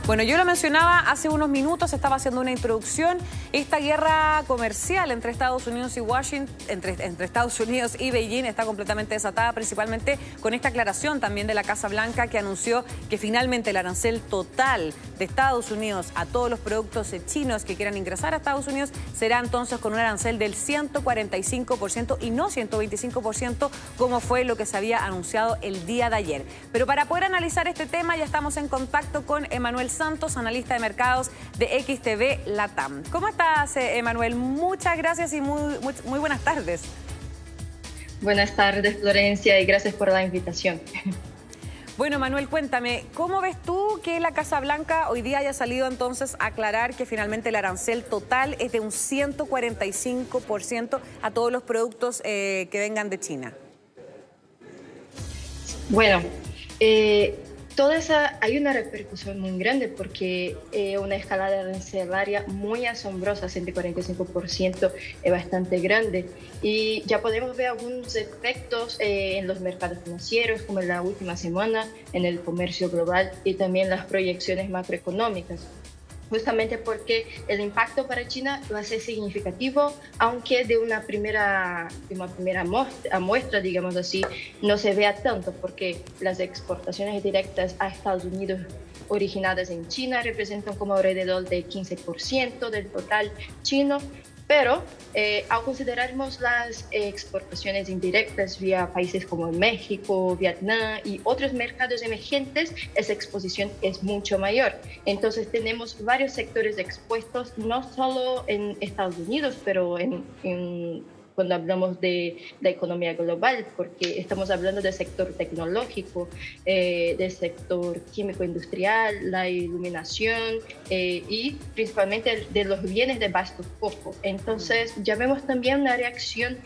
Bueno, yo lo mencionaba hace unos minutos, estaba haciendo una introducción. Esta guerra comercial entre Estados Unidos y Washington, entre Estados Unidos y Beijing está completamente desatada, principalmente con esta aclaración también de la Casa Blanca que anunció que finalmente el arancel total de Estados Unidos a todos los productos chinos que quieran ingresar a Estados Unidos será entonces con un arancel del 145% y no 125% como fue lo que se había anunciado el día de ayer. Pero para poder analizar este tema ya estamos en contacto con Emanuel Santos, analista de mercados de XTV Latam. ¿Cómo estás, Emanuel? Muchas gracias y muy buenas tardes. Buenas tardes, Florencia, y gracias por la invitación. Bueno, Manuel, cuéntame, ¿cómo ves tú que la Casa Blanca hoy día haya salido entonces a aclarar que finalmente el arancel total es de un 145% a todos los productos que vengan de China? Bueno, hay una repercusión muy grande porque una escalada arancelaria muy asombrosa, 145%, es bastante grande. Y ya podemos ver algunos efectos en los mercados financieros, como en la última semana, en el comercio global y también las proyecciones macroeconómicas. Justamente porque el impacto para China va a ser significativo, aunque de una primera muestra, digamos así, no se vea tanto, porque las exportaciones directas a Estados Unidos originadas en China representan como alrededor del 15% del total chino. Pero al considerarmos las exportaciones indirectas vía países como México, Vietnam y otros mercados emergentes, esa exposición es mucho mayor. Entonces tenemos varios sectores expuestos, no solo en Estados Unidos, pero cuando hablamos de la economía global, porque estamos hablando del sector tecnológico, del sector químico-industrial, la iluminación y principalmente de los bienes de bajo costo. Entonces ya vemos también una reacción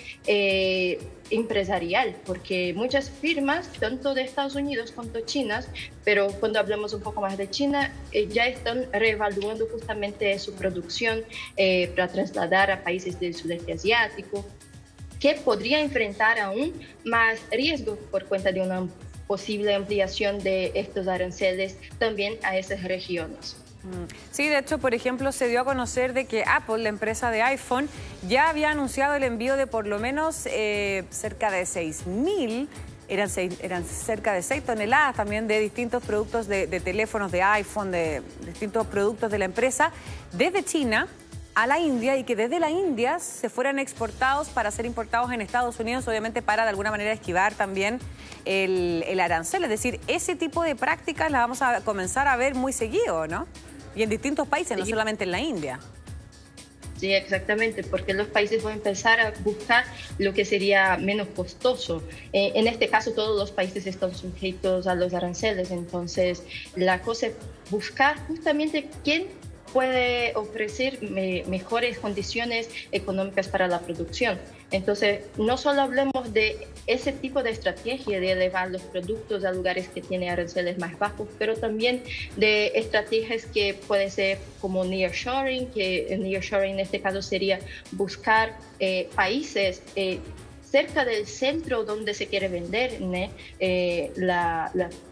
empresarial, porque muchas firmas, tanto de Estados Unidos como chinas, pero cuando hablamos un poco más de China, ya están reevaluando justamente su producción para trasladar a países del sudeste asiático, que podría enfrentar aún más riesgos por cuenta de una posible ampliación de estos aranceles también a esas regiones. Sí, de hecho, por ejemplo, se dio a conocer de que Apple, la empresa de iPhone, ya había anunciado el envío de por lo menos cerca de 6.000, eran cerca de 6 toneladas también de distintos productos de teléfonos de iPhone, de distintos productos de la empresa, desde China a la India, y que desde la India se fueran exportados para ser importados en Estados Unidos, obviamente para de alguna manera esquivar también el arancel. Es decir, ese tipo de prácticas las vamos a comenzar a ver muy seguido, ¿no? Y en distintos países, no solamente en la India. Sí, exactamente, porque los países van a empezar a buscar lo que sería menos costoso. En este caso, todos los países están sujetos a los aranceles, entonces la cosa es buscar justamente quién puede ofrecer mejores condiciones económicas para la producción. Entonces, no solo hablemos de ese tipo de estrategia de elevar los productos a lugares que tienen aranceles más bajos, pero también de estrategias que pueden ser como nearshoring, que el nearshoring en este caso sería buscar países cerca del centro donde se quiere vender, ¿no?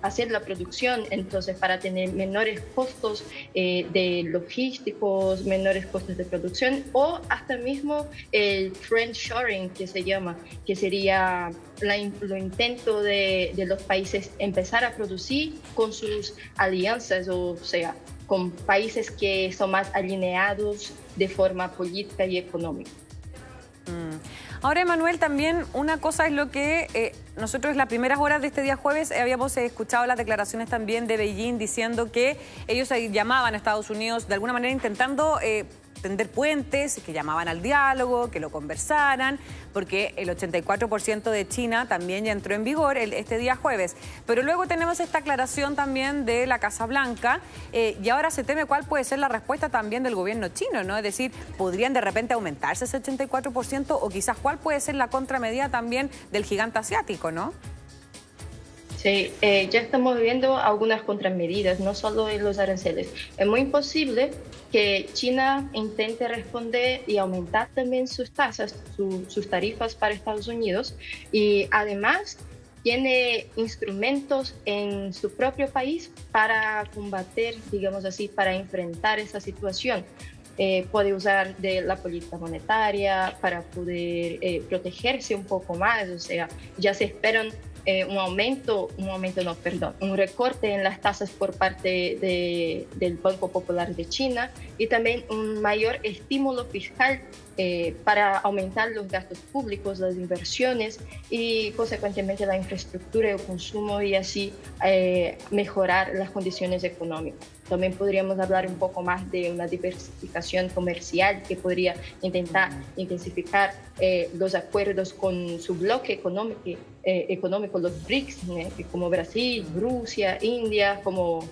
Hacer la producción, entonces para tener menores costos de logísticos, menores costos de producción, o hasta mismo el friendshoring que se llama, que sería lo intento de los países empezar a producir con sus alianzas, o sea, con países que son más alineados de forma política y económica. Ahora, Emanuel, también una cosa es lo que nosotros en las primeras horas de este día jueves habíamos escuchado las declaraciones también de Beijing diciendo que ellos llamaban a Estados Unidos de alguna manera intentando tender puentes, que llamaban al diálogo, que lo conversaran, porque el 84% de China también ya entró en vigor este día jueves. Pero luego tenemos esta aclaración también de la Casa Blanca y ahora se teme cuál puede ser la respuesta también del gobierno chino, ¿no? Es decir, ¿podrían de repente aumentarse ese 84% o quizás cuál puede ser la contramedida también del gigante asiático, ¿no? Sí, ya estamos viendo algunas contramedidas, no solo en los aranceles. Es muy posible que China intente responder y aumentar también sus tasas, sus tarifas para Estados Unidos, y además tiene instrumentos en su propio país para combatir, digamos así, para enfrentar esa situación. Puede usar de la política monetaria para poder protegerse un poco más, o sea, ya se esperan un recorte en las tasas por parte del Banco Popular de China y también un mayor estímulo fiscal para aumentar los gastos públicos, las inversiones y consecuentemente la infraestructura y el consumo y así mejorar las condiciones económicas. También podríamos hablar un poco más de una diversificación comercial que podría intentar intensificar los acuerdos con su bloque económico, los BRICS, como Brasil, Rusia, India, como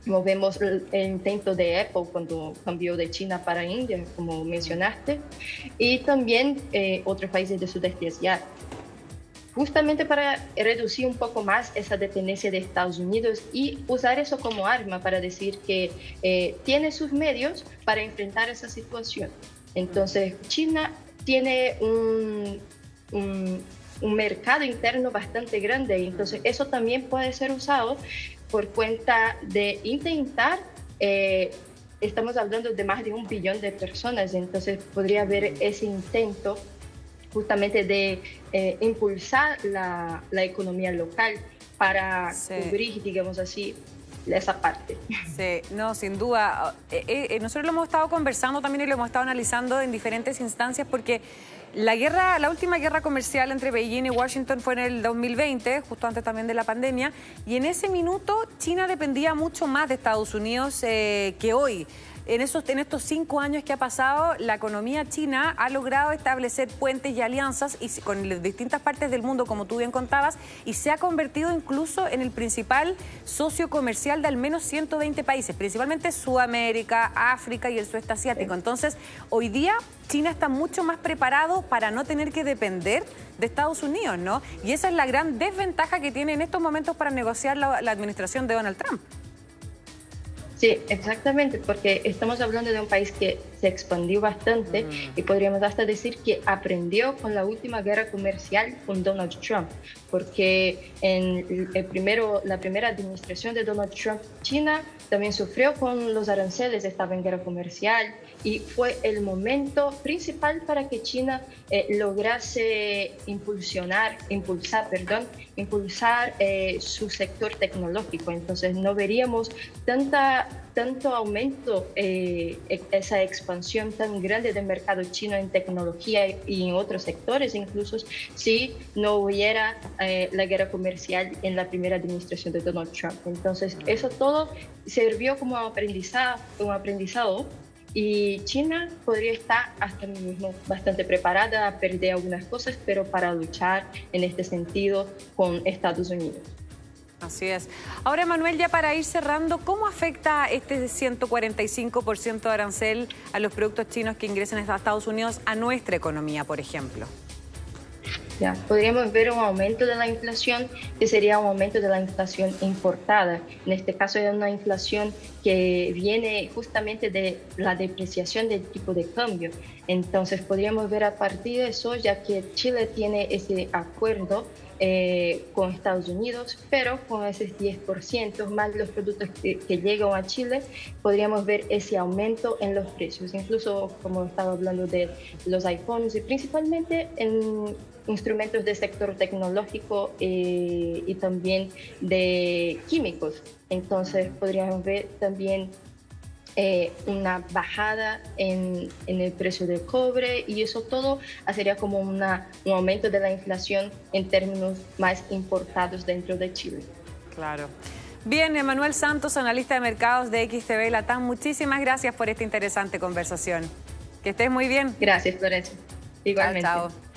vemos el intento de Apple cuando cambió de China para India, como mencionaste, y también otros países del sudeste asiático, justamente para reducir un poco más esa dependencia de Estados Unidos y usar eso como arma para decir que tiene sus medios para enfrentar esa situación. Entonces, China tiene un mercado interno bastante grande, y entonces eso también puede ser usado por cuenta de intentar, estamos hablando de más de 1 billón de personas, entonces podría haber ese intento justamente de impulsar la economía local para cubrir, digamos así, esa parte. Sí, no, sin duda. Nosotros lo hemos estado conversando también y lo hemos estado analizando en diferentes instancias porque la última guerra comercial entre Beijing y Washington fue en el 2020, justo antes también de la pandemia, y en ese minuto China dependía mucho más de Estados Unidos que hoy. En estos 5 años que ha pasado, la economía china ha logrado establecer puentes y alianzas con las distintas partes del mundo, como tú bien contabas, y se ha convertido incluso en el principal socio comercial de al menos 120 países, principalmente Sudamérica, África y el sudeste asiático. Entonces, hoy día China está mucho más preparado para no tener que depender de Estados Unidos, ¿no? Y esa es la gran desventaja que tiene en estos momentos para negociar la administración de Donald Trump. Sí, exactamente, porque estamos hablando de un país que se expandió bastante y podríamos hasta decir que aprendió con la última guerra comercial con Donald Trump, porque en la primera administración de Donald Trump, China también sufrió con los aranceles, estaba en guerra comercial y fue el momento principal para que China lograse impulsar su sector tecnológico. Entonces no veríamos tanto aumento, esa expansión tan grande del mercado chino en tecnología y en otros sectores, incluso si no hubiera la guerra comercial en la primera administración de Donald Trump. Entonces eso todo sirvió como aprendizado y China podría estar hasta mismo bastante preparada a perder algunas cosas, pero para luchar en este sentido con Estados Unidos. Así es. Ahora, Manuel, ya para ir cerrando, ¿cómo afecta este 145% de arancel a los productos chinos que ingresen a Estados Unidos a nuestra economía, por ejemplo? Ya, podríamos ver un aumento de la inflación, que sería un aumento de la inflación importada. En este caso es una inflación que viene justamente de la depreciación del tipo de cambio. Entonces podríamos ver a partir de eso, ya que Chile tiene ese acuerdo con Estados Unidos, pero con ese 10% más los productos que llegan a Chile, podríamos ver ese aumento en los precios. Incluso, como estaba hablando de los iPhones, y principalmente en instrumentos del sector tecnológico y también de químicos. Entonces podríamos ver también una bajada en el precio del cobre y eso todo sería como un aumento de la inflación en términos más importados dentro de Chile. Claro. Bien, Emanuel Santos, analista de mercados de XTV Latam, muchísimas gracias por esta interesante conversación. Que estés muy bien. Gracias, Florencia. Igualmente. Chao, chao.